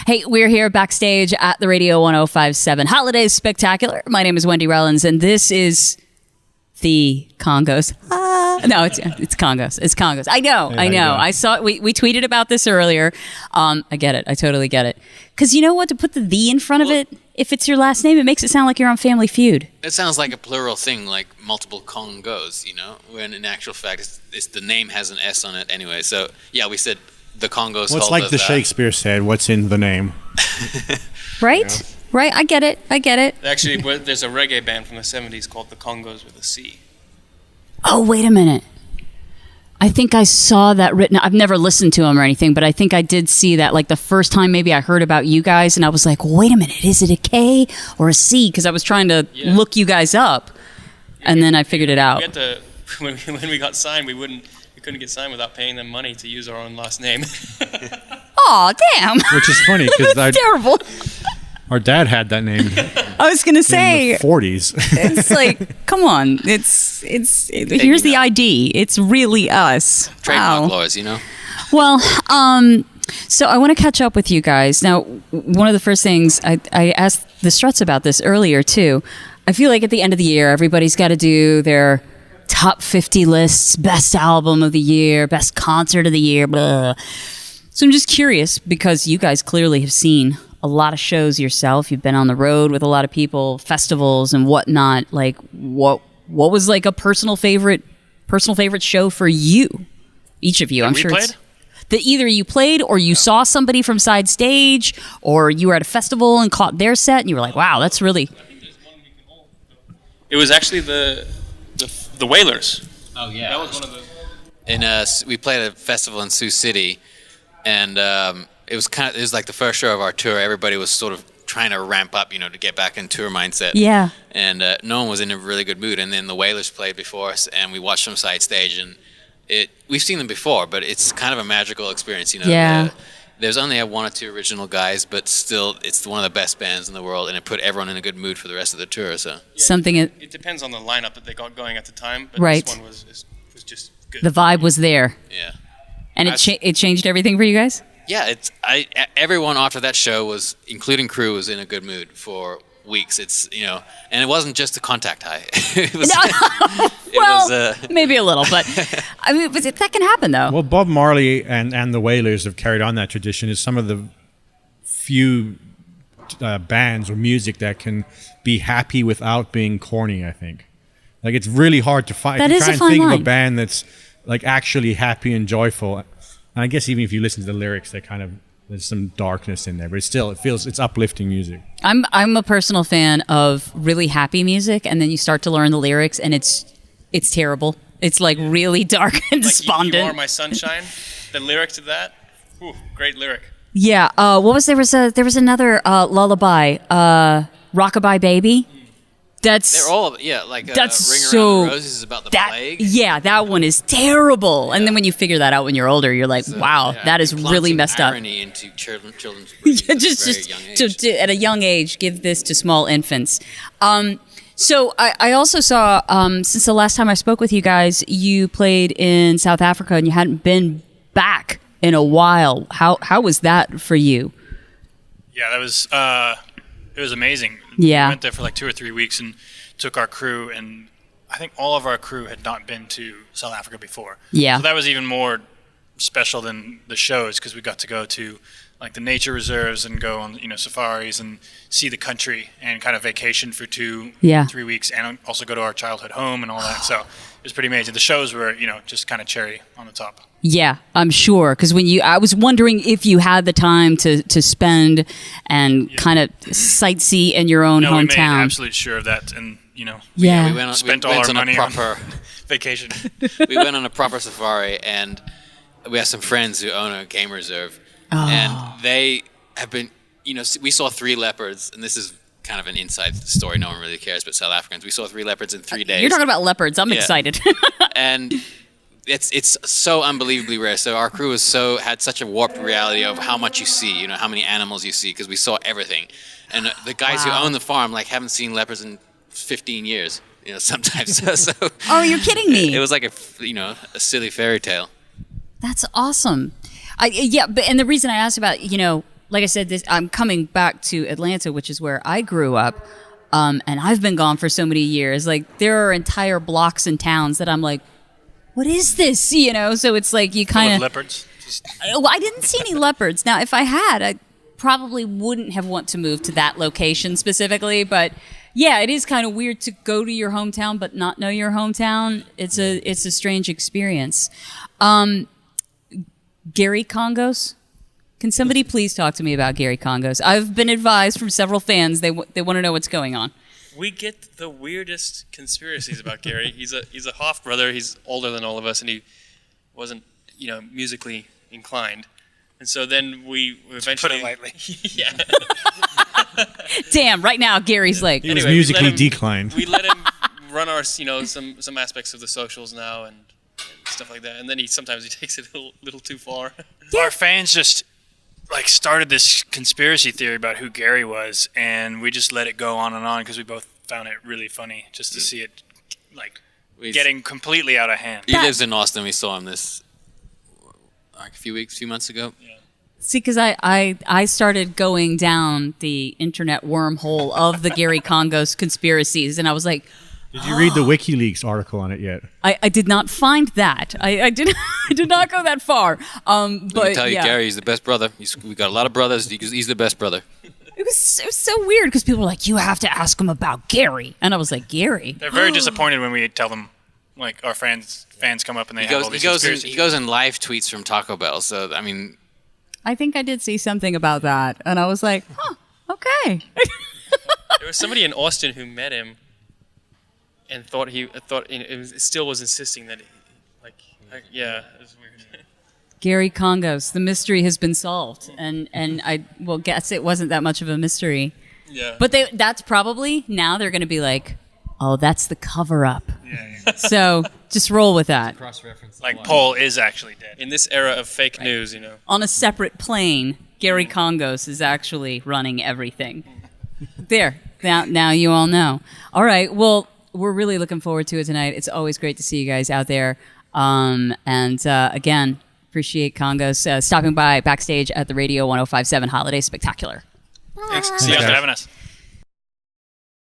Hey, we're here backstage at the Radio 1057 Holidays Spectacular. My name is Wendy Rollins, and this is the Congos. No, it's Congos. It's Congos. I know. I saw we tweeted about this earlier. I get it. I totally get it. Because you know what? To put the in front of it, if it's your last name, it makes it sound like you're on Family Feud. It sounds like a plural thing, like multiple Congos, you know, when in actual fact, it's the name has an S on it anyway. So, yeah, we said the Congos. Well, it's like the Shakespeare said, what's in the name? Right? Yeah. Right? I get it. Actually, there's a reggae band from the 70s called the Congos with a C. Oh, wait a minute. I think I saw that written. I've never listened to them or anything, but I think I did see that like the first time maybe I heard about you guys, and I was like, wait a minute, is it a K or a C? Because I was trying to look you guys up, and then I figured it out. We had to, when we got signed, we couldn't get signed without paying them money to use our own last name. Oh, damn. Which is funny because terrible. Our dad had that name I was going to say in the 40s. It's like, come on. Here's the ID. It's really us. Trademark laws, you know? Well, so I want to catch up with you guys. Now, one of the first things I asked the Struts about this earlier too. I feel like at the end of the year, everybody's got to do their top 50 lists, best album of the year, best concert of the year, blah. So I'm just curious because you guys clearly have seen a lot of shows yourself. You've been on the road with a lot of people, festivals and whatnot. Like, what was like a personal favorite show for you? Each of you, I'm sure. Played? That either you played or you saw somebody from side stage, or you were at a festival and caught their set, and you were like, "Wow, that's really." It was actually the Wailers. Oh, yeah. That was one of the... We played at a festival in Sioux City, and it was like the first show of our tour. Everybody was sort of trying to ramp up, you know, to get back in tour mindset. Yeah. And no one was in a really good mood. And then the Wailers played before us, and we watched them side stage. And we've seen them before, but it's kind of a magical experience, you know. Yeah. There's only one or two original guys, but still, it's one of the best bands in the world, and it put everyone in a good mood for the rest of the tour. So it depends on the lineup that they got going at the time, but right. This one was just good. The vibe was there. Yeah. And it changed everything for you guys? Yeah, everyone after that show was, including crew, was in a good mood for weeks. It's, you know, and it wasn't just a contact high. Maybe a little, but I mean, that can happen though. Well, Bob Marley and the Wailers have carried on that tradition. Is some of the few bands or music that can be happy without being corny, I think. Like, it's really hard to find. That if is you a try fine and think line. of a band that's like actually happy and joyful, and I guess even if you listen to the lyrics, there's some darkness in there, but it's uplifting music. I'm a personal fan of really happy music, and then you start to learn the lyrics, and it's terrible. It's like really dark and despondent. You Are My Sunshine. The lyric to that, great lyric. Yeah. What was there was another lullaby, Rockabye Baby. They're all, like Ring Around the Roses is about the plague. Yeah, that one is terrible. And then when you figure that out when you're older, you're like, wow, that is really messed up. Irony into children's brains at a very young age. At a young age, give this to small infants. So I also saw, since the last time I spoke with you guys, you played in South Africa and you hadn't been back in a while. How was that for you? Yeah, that was it was amazing. Yeah. We went there for like 2 or 3 weeks and took our crew, and I think all of our crew had not been to South Africa before. Yeah. So that was even more special than the shows, because we got to go to like the nature reserves and go on, safaris and see the country and kind of vacation for 2-3 weeks, and also go to our childhood home and all that. So it was pretty amazing. The shows were, just kind of cherry on the top. Yeah, I'm sure. Because I was wondering if you had the time to spend and kind of sightsee in your own hometown. We made absolute sure of that, and we spent all our money on vacation. We went on a proper safari, and we have some friends who own a game reserve, and they have been. We saw 3 leopards, and this is kind of an inside story. No one really cares, but South Africans. We saw 3 leopards in 3 days. You're talking about leopards. I'm excited. And it's so unbelievably rare. So our crew had such a warped reality of how much you see, how many animals you see, because we saw everything. And the guys who own the farm haven't seen leopards in 15 years, sometimes. So oh, you're kidding me. It was like a silly fairy tale. That's awesome. And the reason I asked about, like I said, I'm coming back to Atlanta, which is where I grew up. And I've been gone for so many years. Like, there are entire blocks and towns that I'm like, what is this? You know, so it's like you kind of leopards. Well, I didn't see any leopards. Now, if I had, I probably wouldn't have want to move to that location specifically. But yeah, it is kind of weird to go to your hometown but not know your hometown. It's a strange experience. Gary Congos. Can somebody please talk to me about Gary Congos? I've been advised from several fans they want to know what's going on. We get the weirdest conspiracies about Gary. He's a half brother. He's older than all of us, and he wasn't musically inclined. And so then we eventually put it lightly. Yeah. Damn! Right now, Gary's like He was musically declined. We let him run our some aspects of the socials now and stuff like that. And then sometimes he takes it a little too far. Our fans just started this conspiracy theory about who Gary was, and we just let it go on and on because we both found it really funny just to see it getting completely out of hand. He lives in Austin. We saw him a few months ago. Yeah. See, because I started going down the internet wormhole of the Gary Congos conspiracies, and I was like, Did you read the WikiLeaks article on it yet? I did not find that. I did not go that far. But I tell you, yeah. Gary, he's the best brother. We got a lot of brothers. He's the best brother. It was so weird because people were like, you have to ask him about Gary. And I was like, Gary? They're very disappointed when we tell them, our fans come up and they have all these conspiracy He goes in live tweets from Taco Bell. So, I mean... I think I did see something about that. And I was like, okay. There was somebody in Austin who met him and thought it still was insisting that, it was weird. Gary Congos, the mystery has been solved. And I will guess it wasn't that much of a mystery. Yeah. But that's probably, now they're going to be like, oh, that's the cover-up. Yeah. So just roll with that. Cross-reference. Paul is actually dead. In this era of fake news, On a separate plane, Gary Congos is actually running everything. There. Now you all know. All right. Well, we're really looking forward to it tonight. It's always great to see you guys out there. Again, appreciate Kongos stopping by backstage at the Radio 105.7 Holiday Spectacular. Thanks. See you for having us.